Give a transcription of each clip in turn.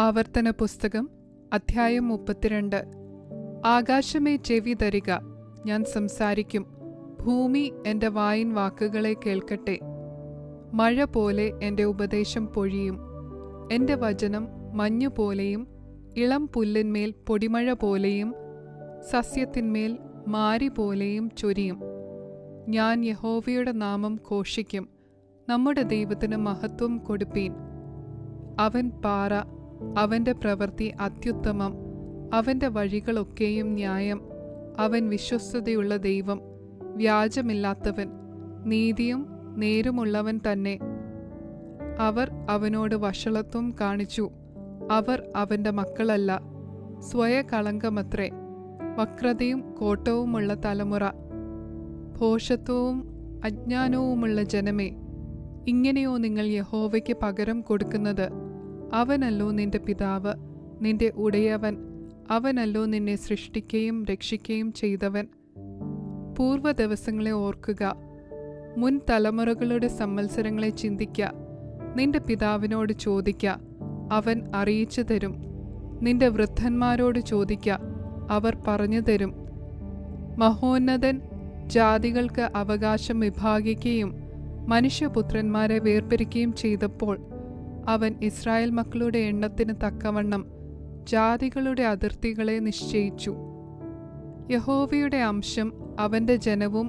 ആവർത്തന പുസ്തകം അധ്യായം 32. ആകാശമേ ചെവി തരിക, ഞാൻ സംസാരിക്കും. ഭൂമി എൻ്റെ വായിൻ വാക്കുകളെ കേൾക്കട്ടെ. മഴ പോലെ എൻ്റെ ഉപദേശം പൊഴിയും. എൻ്റെ വചനം മഞ്ഞുപോലെയും ഇളം പുല്ലിന്മേൽ പൊടിമഴ പോലെയും സസ്യത്തിന്മേൽ മാരി പോലെയും ചൊരിയും. ഞാൻ യഹോവയുടെ നാമം ഘോഷിക്കും. നമ്മുടെ ദൈവത്തിന് മഹത്വം കൊടുപ്പീൻ. അവൻ പാറ, അവൻ്റെ പ്രവൃത്തി അത്യുത്തമം, അവൻ്റെ വഴികളൊക്കെയും ന്യായം. അവൻ വിശ്വസ്തതയുള്ള ദൈവം, വ്യാജമില്ലാത്തവൻ, നീതിയും നേരുമുള്ളവൻ തന്നെ. അവർ അവനോട് വഷളത്വം കാണിച്ചു. അവർ അവൻ്റെ മക്കളല്ല, സ്വയകളങ്കമത്രേ. വക്രതയും കോട്ടവുമുള്ള തലമുറ, ഭോഷത്വവും അജ്ഞാനവുമുള്ള ജനമേ, ഇങ്ങനെയോ നിങ്ങൾ യഹോവയ്ക്ക് പകരം കൊടുക്കുന്നത്? അവനല്ലോ നിന്റെ പിതാവ്, നിന്റെ ഉടയവൻ. അവനല്ലോ നിന്നെ സൃഷ്ടിക്കുകയും രക്ഷിക്കുകയും ചെയ്തവൻ. പൂർവ്വ ദിവസങ്ങളെ ഓർക്കുക, മുൻ തലമുറകളുടെ സംവത്സരങ്ങളെ ചിന്തിക്ക. നിന്റെ പിതാവിനോട് ചോദിക്ക, അവൻ അറിയിച്ചു തരും. നിന്റെ വൃദ്ധന്മാരോട് ചോദിക്ക, അവർ പറഞ്ഞു തരും. മഹോന്നതൻ ജാതികൾക്ക് അവകാശം വിഭാഗിക്കുകയും മനുഷ്യപുത്രന്മാരെ വേർപിരിക്കുകയും ചെയ്തപ്പോൾ അവൻ ഇസ്രായേൽ മക്കളുടെ എണ്ണത്തിന് തക്കവണ്ണം ജാതികളുടെ അതിർത്തികളെ നിശ്ചയിച്ചു. യഹോവയുടെ അംശം അവൻ്റെ ജനവും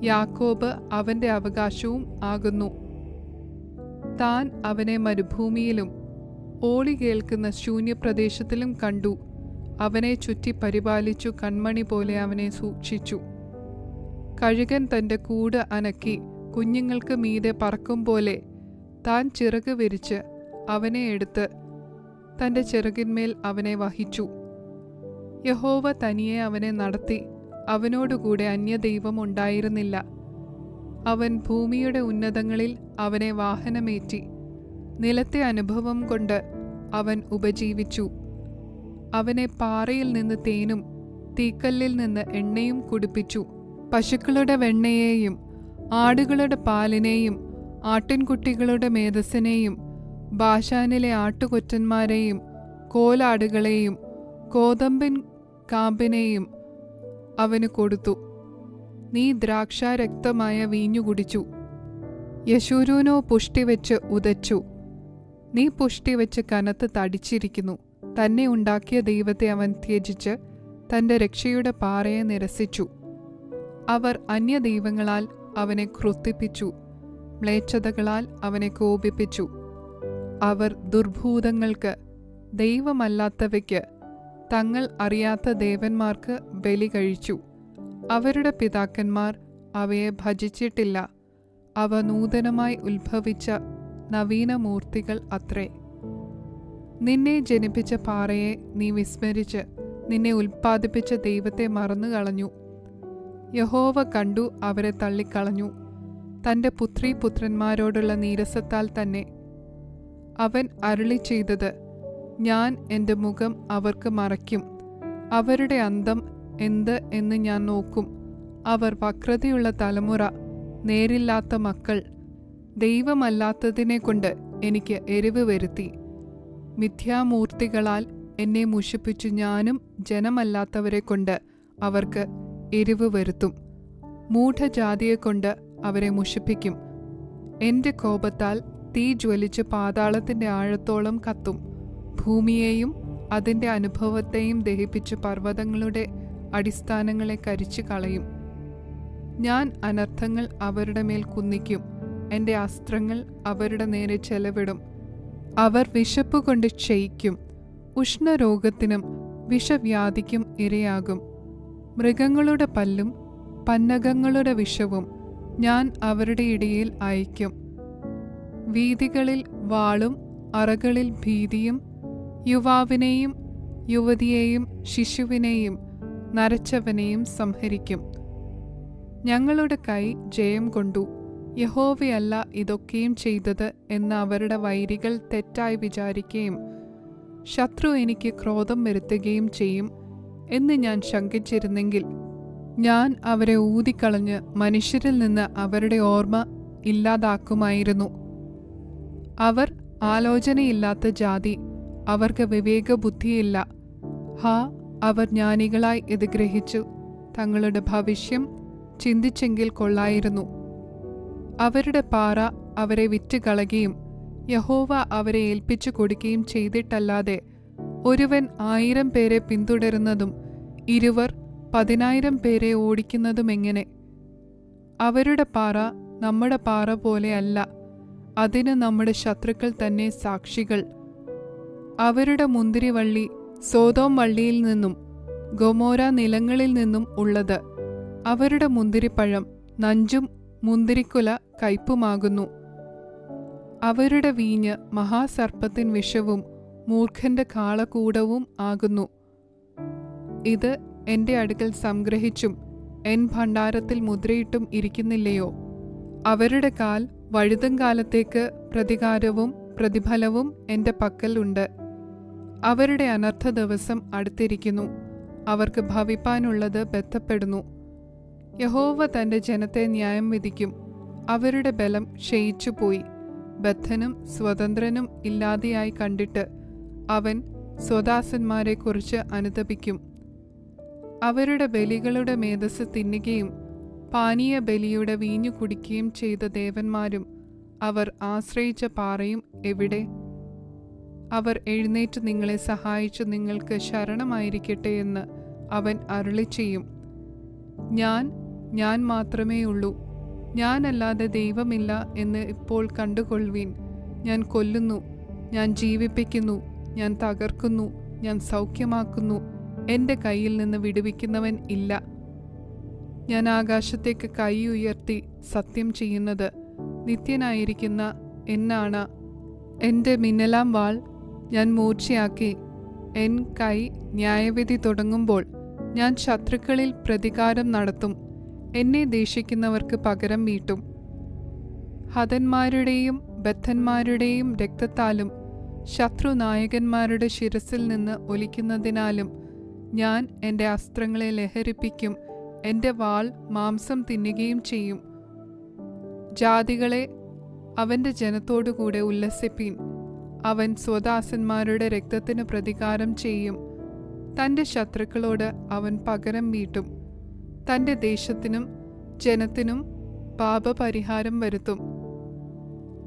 യാക്കോബ് അവൻ്റെ അവകാശവും ആകുന്നു. താൻ അവനെ മരുഭൂമിയിലും ഓളി കേൾക്കുന്ന ശൂന്യപ്രദേശത്തിലും കണ്ടു. അവനെ ചുറ്റി പരിപാലിച്ചു, കൺമണി പോലെ അവനെ സൂക്ഷിച്ചു. കഴുകൻ തൻ്റെ കൂട് അനക്കി കുഞ്ഞുങ്ങൾക്ക് മീതെ പറക്കും പോലെ താൻ ചിറക് വിരിച്ച് അവനെ എടുത്ത് തൻ്റെ ചിറകിന്മേൽ അവനെ വഹിച്ചു. യഹോവ തനിയെ അവനെ നടത്തി. അവനോടുകൂടെ അന്യദൈവം ഉണ്ടായിരുന്നില്ല. അവൻ ഭൂമിയുടെ ഉന്നതങ്ങളിൽ അവനെ വാഹനമേറ്റി. നിലത്തെ അനുഭവം കൊണ്ട് അവൻ ഉപജീവിച്ചു. അവനെ പാറയിൽ നിന്ന് തേനും തീക്കല്ലിൽ നിന്ന് എണ്ണയും കുടിപ്പിച്ചു. പശുക്കളുടെ വെണ്ണയെയും ആടുകളുടെ പാലിനെയും ആട്ടിൻകുട്ടികളുടെ മേധസ്സിനെയും ബാശാനിലെ ആട്ടുകൊറ്റന്മാരെയും കോലാടുകളെയും കോതമ്പിൻ കാമ്പിനെയും അവന് കൊടുത്തു. നീ ദ്രാക്ഷാരക്തമായ വീഞ്ഞു കുടിച്ചു. യശൂരൂനോ പുഷ്ടിവെച്ച് ഉദച്ചു. നീ പുഷ്ടിവെച്ച് കനത്ത് തടിച്ചിരിക്കുന്നു. തന്നെ ഉണ്ടാക്കിയ ദൈവത്തെ അവൻ ത്യജിച്ച് തൻ്റെ രക്ഷയുടെ പാറയെ നിരസിച്ചു. അവർ അന്യദൈവങ്ങളാൽ അവനെ ക്രുദ്ധിപ്പിച്ചു, മ്ലേച്ഛതകളാൽ അവനെ കോപിപ്പിച്ചു. അവർ ദുർഭൂതങ്ങൾക്ക്, ദൈവമല്ലാത്തവയ്ക്ക്, തങ്ങൾ അറിയാത്ത ദേവന്മാർക്ക് ബലി കഴിച്ചു. അവരുടെ പിതാക്കന്മാർ അവയെ ഭജിച്ചിട്ടില്ല. അവ നൂതനമായി ഉത്ഭവിച്ച നവീനമൂർത്തികൾ അത്രേ. നിന്നെ ജനിപ്പിച്ച പാറയെ നീ വിസ്മരിച്ച് നിന്നെ ഉൽപ്പാദിപ്പിച്ച ദൈവത്തെ മറന്നുകളഞ്ഞു. യഹോവ കണ്ടു, അവരെ തള്ളിക്കളഞ്ഞു. തൻ്റെ പുത്രീപുത്രന്മാരോടുള്ള നീരസത്താൽ തന്നെ. അവൻ അരുളി ചെയ്തത്, ഞാൻ എൻ്റെ മുഖം അവർക്ക് മറയ്ക്കും. അവരുടെ അന്തം എന്ത് എന്ന് ഞാൻ നോക്കും. അവർ വക്രതയുള്ള തലമുറ, നേരില്ലാത്ത മക്കൾ. ദൈവമല്ലാത്തതിനെക്കൊണ്ട് എനിക്ക് എരിവ് വരുത്തി. മിഥ്യാമൂർത്തികളാൽ എന്നെ മുഷിപ്പിച്ചു. ഞാനും ജനമല്ലാത്തവരെ കൊണ്ട് അവർക്ക് എരിവ് വരുത്തും. മൂഢജാതിയെക്കൊണ്ട് അവരെ മുഷിപ്പിക്കും. എൻ്റെ കോപത്താൽ തീ ജ്വലിച്ച് പാതാളത്തിൻ്റെ ആഴത്തോളം കത്തും. ഭൂമിയെയും അതിൻ്റെ അനുഭവത്തെയും ദഹിപ്പിച്ച് പർവ്വതങ്ങളുടെ അടിസ്ഥാനങ്ങളെ കരിച്ചു കളയും. ഞാൻ അനർത്ഥങ്ങൾ അവരുടെ മേൽ കുന്നിക്കും. എൻ്റെ അസ്ത്രങ്ങൾ അവരുടെ നേരെ ചെലവിടും. അവർ വിശപ്പുകൊണ്ട് ക്ഷയിക്കും. ഉഷ്ണരോഗത്തിനും വിഷവ്യാധിക്കും ഇരയാകും. മൃഗങ്ങളുടെ പല്ലും പന്നകങ്ങളുടെ വിഷവും ഞാൻ അവരുടെ ഇടയിൽ അയക്കും. വീഥികളിൽ വാളും അറകളിൽ ഭീതിയും. യുവാവിനെയും യുവതിയെയും ശിശുവിനെയും നരച്ചവനെയും സംഹരിക്കും. ഞങ്ങളുടെ കൈ ജയം കൊണ്ടു. യഹോവയല്ല ഇതൊക്കെയും ചെയ്തത് എന്ന് അവരുടെ വൈരികൾ തെറ്റായി വിചാരിക്കുകയും ശത്രു എനിക്ക് ക്രോധം വരുത്തുകയും ചെയ്യും എന്ന് ഞാൻ ശങ്കിച്ചിരുന്നെങ്കിൽ ഞാൻ അവരെ ഊതിക്കളഞ്ഞ് മനുഷ്യരിൽ നിന്ന് അവരുടെ ഓർമ്മ ഇല്ലാതാക്കുമായിരുന്നു. അവർ ആലോചനയില്ലാത്ത ജാതി, അവർക്ക് വിവേകബുദ്ധിയില്ല. ഹാ, അവർ ജ്ഞാനികളായി ഇത് ഗ്രഹിച്ചു തങ്ങളുടെ ഭവിഷ്യം ചിന്തിച്ചെങ്കിൽ കൊള്ളായിരുന്നു. അവരുടെ പാറ അവരെ വിറ്റുകളയുകയും യഹോവ അവരെ ഏൽപ്പിച്ചു കൊടുക്കുകയും ചെയ്തിട്ടല്ലാതെ ഒരുവൻ 1000 പേരെ പിന്തുടരുന്നതും ഇരുവർ 10,000 പേരെ ഓടിക്കുന്നതുമെങ്ങനെ? അവരുടെ പാറ നമ്മുടെ പാറ പോലെയല്ല, അതിന് നമ്മുടെ ശത്രുക്കൾ തന്നെ സാക്ഷികൾ. അവരുടെ മുന്തിരിവള്ളി സോദോം വള്ളിയിൽ നിന്നും ഗൊമോര നിലങ്ങളിൽ നിന്നും ഉള്ളത്. അവരുടെ മുന്തിരിപ്പഴം നഞ്ചും മുന്തിരിക്കുല കയ്പുമാകുന്നു. അവരുടെ വീഞ്ഞ് മഹാസർപ്പത്തിൻ വിഷവും മൂർഖന്റെ കാളകൂടവും ആകുന്നു. ഇത് എന്റെ അടുക്കൽ സംഗ്രഹിച്ചും എൻ ഭണ്ഡാരത്തിൽ മുദ്രയിട്ടും ഇരിക്കുന്നില്ലയോ? അവരുടെ കാൽ വഴുതും കാലത്തേക്ക് പ്രതികാരവും പ്രതിഫലവും എന്റെ പക്കൽ ഉണ്ട്. അവരുടെ അനർത്ഥ ദിവസം അടുത്തിരിക്കുന്നു. അവർക്ക് ഭവിപ്പാനുള്ളത് ബന്ധപ്പെടുന്നു. യഹോവ തന്റെ ജനത്തെ ന്യായം വിധിക്കും. അവരുടെ ബലം ക്ഷയിച്ചുപോയി. ബദ്ധനും സ്വതന്ത്രനും ഇല്ലാതെയായി കണ്ടിട്ട് അവൻ സ്വദാസന്മാരെക്കുറിച്ച് അനുതപിക്കും. അവരുടെ ബലികളുടെ മേധസ് തിന്നുകയും പാനീയ ബലിയുടെ വീഞ്ഞു കുടിക്കുകയും ചെയ്ത ദേവന്മാരും അവർ ആശ്രയിച്ച പാറയും എവിടെ? അവർ എഴുന്നേറ്റ് നിങ്ങളെ സഹായിച്ചു നിങ്ങൾക്ക് ശരണമായിരിക്കട്ടെ എന്ന് അവൻ അരുളിച്ചെയ്യും. ഞാൻ മാത്രമേയുള്ളൂ, ഞാനല്ലാതെ ദൈവമില്ല എന്ന് ഇപ്പോൾ കണ്ടുകൊള്ളുവീൻ. ഞാൻ കൊല്ലുന്നു, ഞാൻ ജീവിപ്പിക്കുന്നു, ഞാൻ തകർക്കുന്നു, ഞാൻ സൗഖ്യമാക്കുന്നു. എൻ്റെ കയ്യിൽ നിന്ന് വിടുവിക്കുന്നവൻ ഇല്ല. ഞാൻ ആകാശത്തേക്ക് കൈ ഉയർത്തി സത്യം ചെയ്യുന്നത് നിത്യനായിരിക്കുന്ന എന്നാണ്. എൻ്റെ മിന്നലാം വാൾ ഞാൻ മൂർച്ചയാക്കി. എൻ കൈ ന്യായവിധി തുടങ്ങുമ്പോൾ ഞാൻ ശത്രുക്കളിൽ പ്രതികാരം നടത്തും. എന്നെ ദേഷിക്കുന്നവർക്ക് പകരം വീട്ടും. ഹതന്മാരുടെയും ബദ്ധന്മാരുടെയും രക്തത്താലും ശത്രുനായകന്മാരുടെ ശിരസിൽ നിന്ന് ഒലിക്കുന്നതിനാലും ഞാൻ എൻ്റെ അസ്ത്രങ്ങളെ ലഹരിപ്പിക്കും. എൻ്റെ വാൾ മാംസം തിന്നുകയും ചെയ്യും. ജാതികളെ, അവൻ്റെ ജനത്തോടുകൂടെ ഉല്ലസിപ്പീൻ. അവൻ സ്വദാസന്മാരുടെ രക്തത്തിന് പ്രതികാരം ചെയ്യും. തൻ്റെ ശത്രുക്കളോട് അവൻ പകരം വീട്ടും. തൻ്റെ ദേശത്തിനും ജനത്തിനും പാപപരിഹാരം വരുത്തും.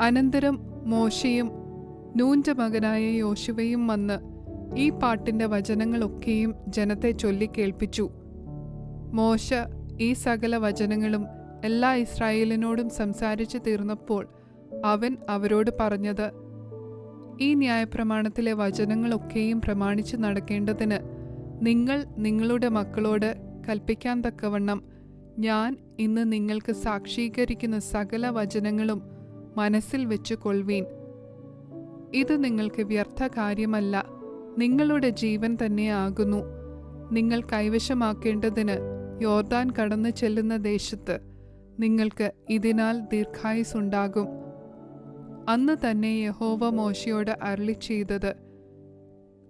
അനന്തരം മോശയും നൂന്റെ മകനായ യോശുവയും വന്ന് ഈ പാട്ടിൻ്റെ വചനങ്ങളൊക്കെയും ജനത്തെ ചൊല്ലിക്കേൾപ്പിച്ചു. മോശ ഈ സകല വചനങ്ങളും എല്ലാ ഇസ്രായേലിനോടും സംസാരിച്ചു തീർന്നപ്പോൾ അവൻ അവരോട് പറഞ്ഞത്, ഈ ന്യായപ്രമാണത്തിലെ വചനങ്ങളൊക്കെയും പ്രമാണിച്ചു നടക്കേണ്ടതിന് നിങ്ങൾ നിങ്ങളുടെ മക്കളോട് കൽപ്പിക്കാൻ തക്കവണ്ണം ഞാൻ ഇന്ന് നിങ്ങൾക്ക് സാക്ഷീകരിക്കുന്ന സകല വചനങ്ങളും മനസ്സിൽ വെച്ചു കൊള്ളുവീൻ. ഇത് നിങ്ങൾക്ക് വ്യർത്ഥ കാര്യമല്ല, നിങ്ങളുടെ ജീവൻ തന്നെയാകുന്നു. നിങ്ങൾ കൈവശമാക്കേണ്ടതിന് യോർദാൻ കടന്നു ചെല്ലുന്ന ദേശത്ത് നിങ്ങൾക്ക് ഇതിനാൽ ദീർഘായുസ്സുണ്ടാകും. അന്ന് തന്നെ യഹോവ മോശയോട് അരുളിച്ചെയ്തത്,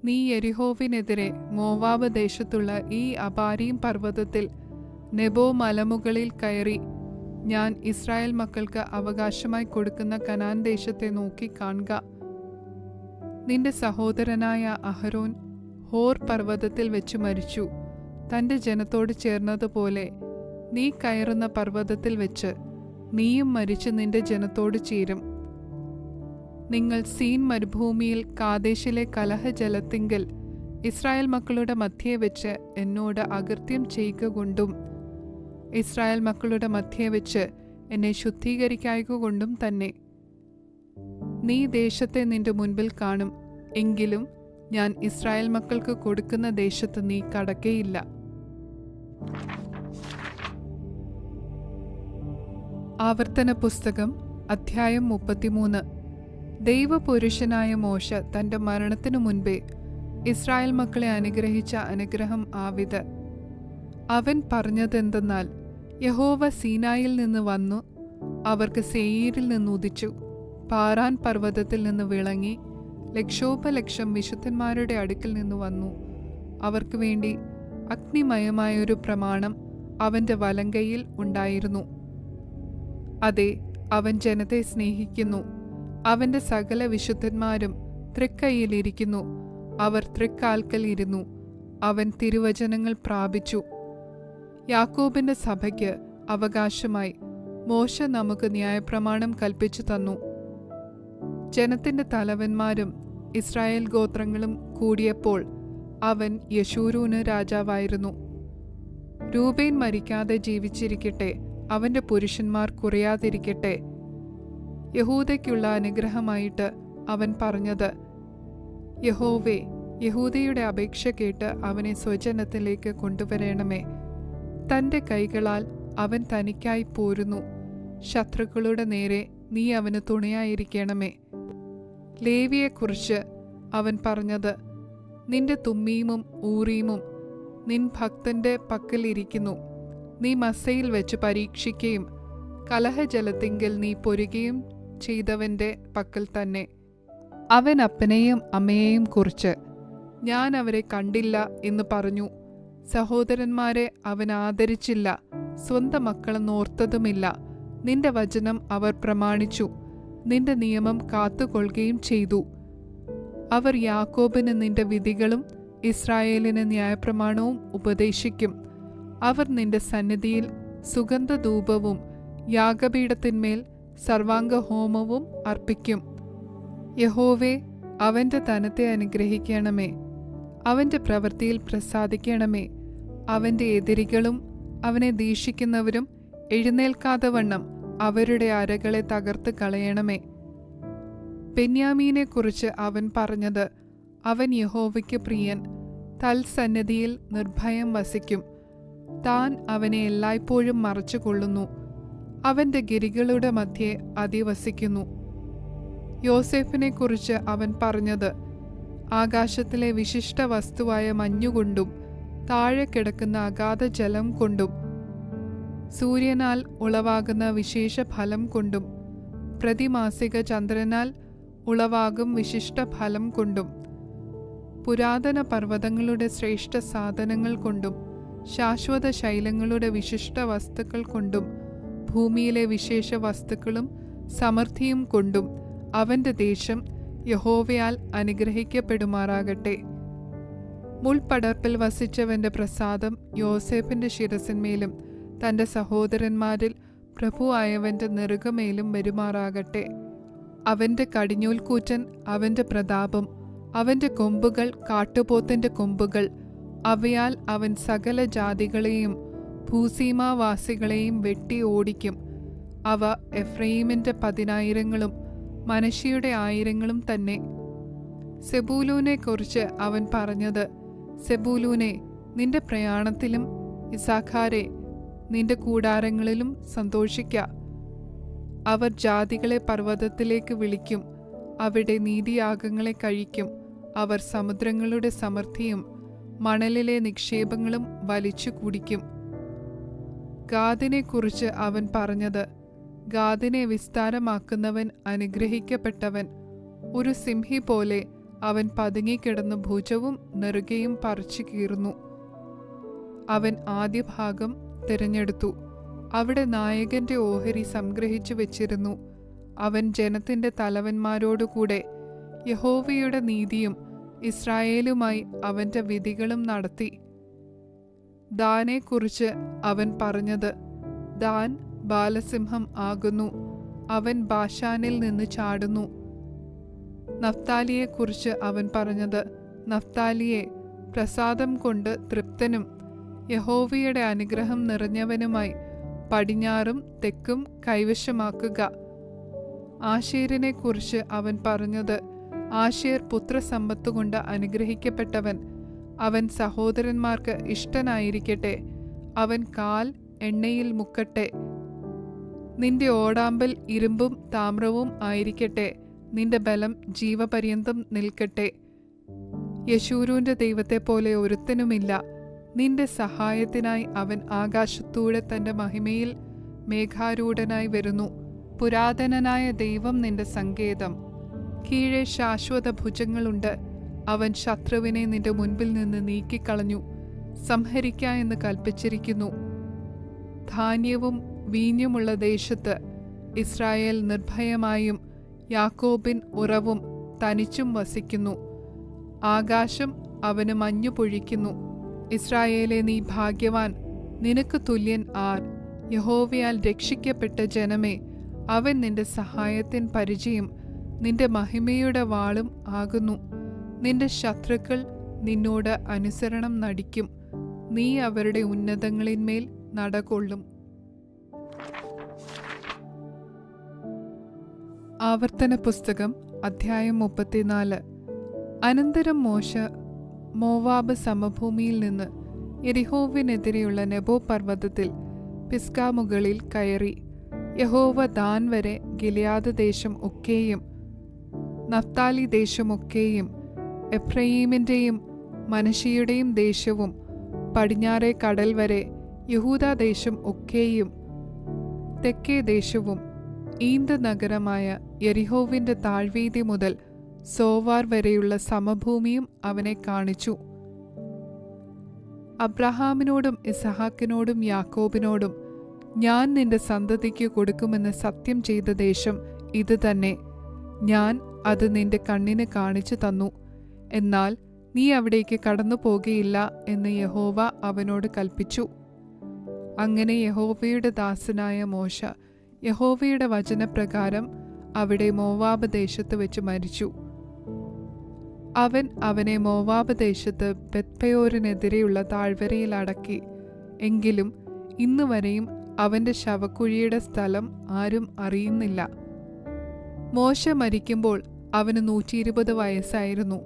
നീ യെരിഹോവിനെതിരെ മോവാബ് ദേശത്തുള്ള ഈ അബാരീം പർവ്വതത്തിൽ നെബോ മലമുകളിൽ കയറി ഞാൻ ഇസ്രായേൽ മക്കൾക്ക് അവകാശമായി കൊടുക്കുന്ന കനാൻ ദേശത്തെ നോക്കി കാണുക. നിന്റെ സഹോദരനായ അഹരോൻ ഹോർ പർവ്വതത്തിൽ വെച്ച് മരിച്ചു. തൻ്റെ ജനത്തോട് ചേർന്നതുപോലെ നീ കയറുന്ന പർവ്വതത്തിൽ വെച്ച് നീയും മരിച്ച് നിന്റെ ജനത്തോട് ചേരും. നിങ്ങൾ സീൻ മരുഭൂമിയിൽ കാദേശിലെ കലഹജലത്തിങ്കൽ ഇസ്രായേൽ മക്കളുടെ മധ്യേ വെച്ച് എന്നോട് അകൃത്യം ചെയ്യുക കൊണ്ടും ഇസ്രായേൽ മക്കളുടെ മധ്യേ വെച്ച് എന്നെ ശുദ്ധീകരിക്കായ്ക കൊണ്ടും തന്നെ. നീ ദേശത്തെ നിന്റെ മുൻപിൽ കാണും, എങ്കിലും ഞാൻ ഇസ്രായേൽ മക്കൾക്ക് കൊടുക്കുന്ന ദേശത്ത് നീ കടക്കയില്ല. ആവർത്തന പുസ്തകം അധ്യായം 33. ദൈവപുരുഷനായ മോശ തന്റെ മരണത്തിനു മുൻപേ ഇസ്രായേൽ മക്കളെ അനുഗ്രഹിച്ച അനുഗ്രഹം ആവിത്. അവൻ പറഞ്ഞതെന്തെന്നാൽ, യഹോവ സീനായിൽ നിന്ന് വന്നു അവർക്ക് സേയീരിൽ നിന്ന് ഉദിച്ചു, പാറാൻ പർവ്വതത്തിൽ നിന്ന് വിളങ്ങി, ലക്ഷോപലക്ഷം വിശുദ്ധന്മാരുടെ അടുക്കൽ നിന്ന് വന്നു. അവർക്ക് വേണ്ടി അഗ്നിമയമായൊരു പ്രമാണം അവൻ്റെ വലങ്കയിൽ ഉണ്ടായിരുന്നു. അതെ, അവൻ ജനത്തെ സ്നേഹിക്കുന്നു. അവൻ്റെ സകല വിശുദ്ധന്മാരും തൃക്കൈയിലിരിക്കുന്നു. അവർ തൃക്കാൽക്കൽ ഇരുന്നു. അവൻ തിരുവചനങ്ങൾ പ്രാപിച്ചു. യാക്കോബിന്റെ സഭയ്ക്ക് അവകാശമായി മോശ നമുക്ക് ന്യായപ്രമാണം കൽപ്പിച്ചു തന്നു. ജനത്തിന്റെ തലവന്മാരും ഇസ്രായേൽ ഗോത്രങ്ങളും കൂടിയപ്പോൾ അവൻ യശൂരൂന് രാജാവായിരുന്നു. രൂബേൻ മരിക്കാതെ ജീവിച്ചിരിക്കട്ടെ, അവന്റെ പുരുഷന്മാർ കുറയാതിരിക്കട്ടെ. യഹൂദയ്ക്കുള്ള അനുഗ്രഹമായിട്ട് അവൻ പറഞ്ഞത്, യഹോവേ, യഹൂദയുടെ അപേക്ഷ കേട്ട് അവനെ സ്വജനത്തിലേക്ക് കൊണ്ടുവരണമേ. തന്റെ കൈകളാൽ അവൻ തനിക്കായി പോരുന്നു. ശത്രുക്കളുടെ നേരെ നീ അവന് തുണയായിരിക്കണമേ. ലേവിയെക്കുറിച്ച് അവൻ പറഞ്ഞത്, നിന്റെ തുമ്മീമും ഊറീമും നിൻ ഭക്തന്റെ പക്കലിരിക്കുന്നു. നീ മസ്സയിൽ വെച്ച് പരീക്ഷിക്കുകയും കലഹജലത്തിങ്കൽ നീ പൊരുകയും ചെയ്തവന്റെ പക്കൽ തന്നെ. അവൻ അപ്പനെയും അമ്മയെയും കുറിച്ച് ഞാൻ അവരെ കണ്ടില്ല എന്ന് പറഞ്ഞു. സഹോദരന്മാരെ അവൻ ആദരിച്ചില്ല, സ്വന്തം മക്കളെന്നോർത്തതുമില്ല. നിന്റെ വചനം അവർ പ്രമാണിച്ചു, നിന്റെ നിയമം കാത്തുകൊള്ളുകയും ചെയ്തു. അവർ യാക്കോബിന് നിന്റെ വിധികളും ഇസ്രായേലിന് ന്യായപ്രമാണവും ഉപദേശിക്കും. അവർ നിന്റെ സന്നിധിയിൽ സുഗന്ധധൂപവും യാഗപീഠത്തിന്മേൽ സർവാംഗഹോമവും അർപ്പിക്കും. യഹോവേ, അവന്റെ ധനത്തെ അനുഗ്രഹിക്കണമേ, അവന്റെ പ്രവൃത്തിയിൽ പ്രസാദിക്കണമേ. അവന്റെ എതിരികളും അവനെ ദീക്ഷിക്കുന്നവരും എഴുന്നേൽക്കാതെ വണ്ണം അവരുടെ അരകളെ തകർത്ത് കളയണമേ. ബെന്യാമീനെക്കുറിച്ച് അവൻ പറഞ്ഞത്, അവൻ യഹോവയ്ക്ക് പ്രിയൻ, തൽസന്നിധിയിൽ നിർഭയം വസിക്കും. താൻ അവനെ എല്ലായ്പ്പോഴും മറച്ചുകൊള്ളുന്നു, അവന്റെ ഗിരികളുടെ മധ്യേ അധിവസിക്കുന്നു. യോസേഫിനെക്കുറിച്ച് അവൻ പറഞ്ഞത്, ആകാശത്തിലെ വിശിഷ്ട വസ്തുവായ മഞ്ഞുകൊണ്ടും താഴെ കിടക്കുന്ന അഗാധ ജലം കൊണ്ടും സൂര്യനാൽ ഉളവാകുന്ന വിശേഷ ഫലം കൊണ്ടും പ്രതിമാസിക ചന്ദ്രനാൽ ഉളവാകും വിശിഷ്ട ഫലം കൊണ്ടും പുരാതന പർവ്വതങ്ങളുടെ ശ്രേഷ്ഠ സാധനങ്ങൾ കൊണ്ടും ശാശ്വത ശൈലങ്ങളുടെ വിശിഷ്ട വസ്തുക്കൾ കൊണ്ടും ഭൂമിയിലെ വിശേഷ വസ്തുക്കളും സമൃദ്ധിയും കൊണ്ടും അവന്റെ ദേശം യഹോവയാൽ അനുഗ്രഹിക്കപ്പെടുമാറാകട്ടെ. മുൾപടർപ്പിൽ വസിച്ചവന്റെ പ്രസാദം യോസേഫിന്റെ ശിരസിന്മേലും തന്റെ സഹോദരന്മാരിൽ പ്രഭുവായവന്റെ നെറുകമേലും വരുമാറാകട്ടെ. അവന്റെ കടിഞ്ഞൂൽക്കൂറ്റൻ അവന്റെ പ്രതാപം, അവന്റെ കൊമ്പുകൾ കാട്ടുപോത്തിന്റെ കൊമ്പുകൾ. അവയാൽ അവൻ സകല ജാതികളെയും ഭൂസീമാവാസികളെയും വെട്ടി ഓടിക്കും. അവ എഫ്രയീമിന്റെ 10,000-ങ്ങളും മനശ്ശെയുടെ 1,000-ങ്ങളും തന്നെ. സെബൂലൂനെക്കുറിച്ച് അവൻ പറഞ്ഞത്, സെബൂലൂനെ, നിന്റെ പ്രയാണത്തിലും ഇസാഖാരെ, നിന്റെ കൂടാരങ്ങളിലും സന്തോഷിക്ക. അവർ ജാതികളെ പർവ്വതത്തിലേക്ക് വിളിക്കും, അവിടെ നീതിയാഗങ്ങളെ കഴിക്കും. അവർ സമുദ്രങ്ങളുടെ സമൃദ്ധിയും മണലിലെ നിക്ഷേപങ്ങളും വലിച്ചു കുടിക്കും. ഗാദിനെക്കുറിച്ച് അവൻ പറഞ്ഞത്, ഗാദിനെ വിസ്താരമാക്കുന്നവൻ അനുഗ്രഹിക്കപ്പെട്ടവൻ. ഒരു സിംഹി പോലെ അവൻ പതുങ്ങിക്കിടന്ന് ഭുജവും നെറുകയും പറിച്ചു കീറുന്നു. അവൻ ആദ്യ ഭാഗം തിരഞ്ഞെടുത്തു, അവിടെ നായകന്റെ ഓഹരി സംഗ്രഹിച്ചു വെച്ചിരുന്നു. അവൻ ജനത്തിന്റെ തലവന്മാരോടുകൂടെ യഹോവയുടെ നീതിയും ഇസ്രായേലുമായി അവന്റെ വിധികളും നടത്തി. ദാനെക്കുറിച്ച് അവൻ പറഞ്ഞത്, ദാൻ ബാലസിംഹം ആകുന്നു, അവൻ ബാശാനിൽ നിന്ന് ചാടുന്നു. നഫ്താലിയെക്കുറിച്ച് അവൻ പറഞ്ഞത്, നഫ്താലിയെ, പ്രസാദം കൊണ്ട് തൃപ്തനും യഹോവയുടെ അനുഗ്രഹം നിറഞ്ഞവനുമായി പടിഞ്ഞാറും തെക്കും കൈവശമാക്കുക. ആശേരിനെക്കുറിച്ച് അവൻ പറഞ്ഞത്, ആശേർ പുത്രസമ്പത്തുകൊണ്ട് അനുഗ്രഹിക്കപ്പെട്ടവൻ, അവൻ സഹോദരന്മാർക്ക് ഇഷ്ടനായിരിക്കട്ടെ. അവൻ കാൽ എണ്ണയിൽ മുക്കട്ടെ. നിന്റെ ഓടാമ്പൽ ഇരുമ്പും താമ്രവും ആയിരിക്കട്ടെ. നിന്റെ ബലം ജീവപര്യന്തം നിൽക്കട്ടെ. യശൂരൂന്റെ ദൈവത്തെപ്പോലെ ഒരുത്തനുമില്ല. നിന്റെ സഹായത്തിനായി അവൻ ആകാശത്തൂടെ തന്റെ മഹിമയിൽ മേഘാരൂഢനായി വരുന്നു. പുരാതനനായ ദൈവം നിന്റെ സങ്കേതം. കീഴെ ശാശ്വത ഭുജങ്ങളുണ്ട്. അവൻ ശത്രുവിനെ നിന്റെ മുൻപിൽ നിന്ന് നീക്കിക്കളഞ്ഞു. സംഹരിക്ക എന്ന് കൽപ്പിച്ചിരിക്കുന്നു. ധാന്യവും വീഞ്ഞുമുള്ള ദേശത്ത് ഇസ്രായേൽ നിർഭയമായും യാക്കോബിൻ ഉറവും തനിച്ചും വസിക്കുന്നു. ആകാശം അവന് മഞ്ഞു പൊഴിക്കുന്നു. ഇസ്രായേലേ, നീ ഭാഗ്യവാൻ, നിനക്ക് തുല്യൻ ആർ? യഹോവയാൽ രക്ഷിക്കപ്പെട്ട ജനമേ, അവൻ നിന്റെ സഹായത്തിൻ പരിചയം നിന്റെ മഹിമയുടെ വാളും ആകുന്നു. നിന്റെ ശത്രുക്കൾ നിന്നോട് അനുസരണം നടിക്കും. നീ അവരുടെ ഉന്നതങ്ങളിന്മേൽ നടകൊള്ളും. ആവർത്തന പുസ്തകം അധ്യായം 34. അനന്തരം മോശ മോവാബ് സമഭൂമിയിൽ നിന്ന് യെരിഹോവിനെതിരെയുള്ള നെബോ പർവ്വതത്തിൽ പിസ്ഗാ മുകളിൽ കയറി. യഹോവ ദാൻ വരെ ഗിലെയാദ് ദേശം ഒക്കെയും നഫ്താലി ദേശമൊക്കെയും എഫ്രയീമിൻ്റെയും മനശ്ശെയുടെയും ദേശവും പടിഞ്ഞാറെ കടൽ വരെ യഹൂദാദേശം ഒക്കെയും തെക്കേ ദേശവും ഈന്ത നഗരമായ യെരിഹോവിന്റെ താഴ്വീതി മുതൽ സോവാർ വരെയുള്ള സമഭൂമിയും അവനെ കാണിച്ചു. അബ്രഹാമിനോടും ഇസഹാക്കിനോടും യാക്കോബിനോടും ഞാൻ നിന്റെ സന്തതിക്ക് കൊടുക്കുമെന്ന് സത്യം ചെയ്ത ദേശം ഇത് തന്നെ. ഞാൻ അത് നിന്റെ കണ്ണിന് കാണിച്ചു തന്നു. എന്നാൽ നീ അവിടേക്ക് കടന്നു പോകുകയില്ല എന്ന് യഹോവ അവനോട് കൽപ്പിച്ചു. അങ്ങനെ യഹോവയുടെ ദാസനായ മോശ യഹോവയുടെ വചനപ്രകാരം അവിടെ മോവാബ് ദേശത്ത് വെച്ച് മരിച്ചു. അവൻ അവനെ മോവാബ് ദേശത്ത് ബെത്പെയോരിനെതിരെയുള്ള താഴ്വരയിൽ അടക്കി. എങ്കിലും ഇന്നുവരെയും അവന്റെ ശവക്കുഴിയുടെ സ്ഥലം ആരും അറിയുന്നില്ല. മോശ മരിക്കുമ്പോൾ അവന് 120 വയസ്സായിരുന്നു.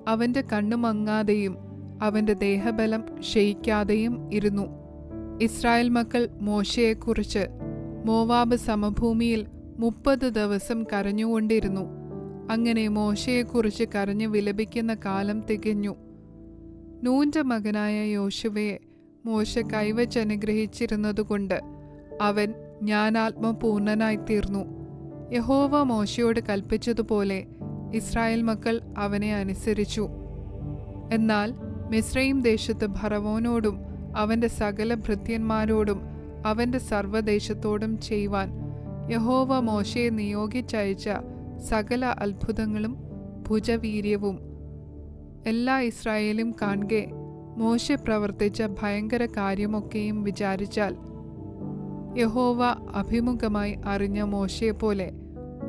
അവന്റെ കണ്ണു മങ്ങാതെയും അവന്റെ ദേഹബലം ക്ഷയിക്കാതെയും ഇരുന്നു. ഇസ്രായേൽ മക്കൾ മോശയെക്കുറിച്ച് മോവാബ് സമഭൂമിയിൽ 30 ദിവസം കരഞ്ഞുകൊണ്ടിരുന്നു. അങ്ങനെ മോശയെക്കുറിച്ച് കരഞ്ഞു വിലപിക്കുന്ന കാലം തികഞ്ഞു. നൂന്റെ മകനായ യോശുവയെ മോശ കൈവച്ചനുഗ്രഹിച്ചിരുന്നതുകൊണ്ട് അവൻ ജ്ഞാനാത്മപൂർണനായിത്തീർന്നു. യഹോവ മോശയോട് കൽപ്പിച്ചതുപോലെ ഇസ്രായേൽ മക്കൾ അവനെ അനുസരിച്ചു. എന്നാൽ മിസ്രയീം ദേശത്ത് ഫറവോനോടും അവന്റെ സകല ഭൃത്യന്മാരോടും അവന്റെ സർവ്വദേശത്തോടും ചെയ്യുവാൻ യഹോവ മോശയെ നിയോഗിച്ചയച്ച സകല അത്ഭുതങ്ങളും ഭുജവീര്യവും എല്ലാ ഇസ്രായേലും കാണെ മോശ പ്രവർത്തിച്ച ഭയങ്കര കാര്യമൊക്കെയും വിചാരിച്ചാൽ യഹോവ അഭിമുഖമായി അറിഞ്ഞ മോശയെപ്പോലെ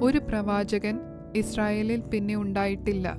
ഒരു പ്രവാചകൻ ഇസ്രായേലിൽ പിന്നെ ഉണ്ടായിട്ടില്ല.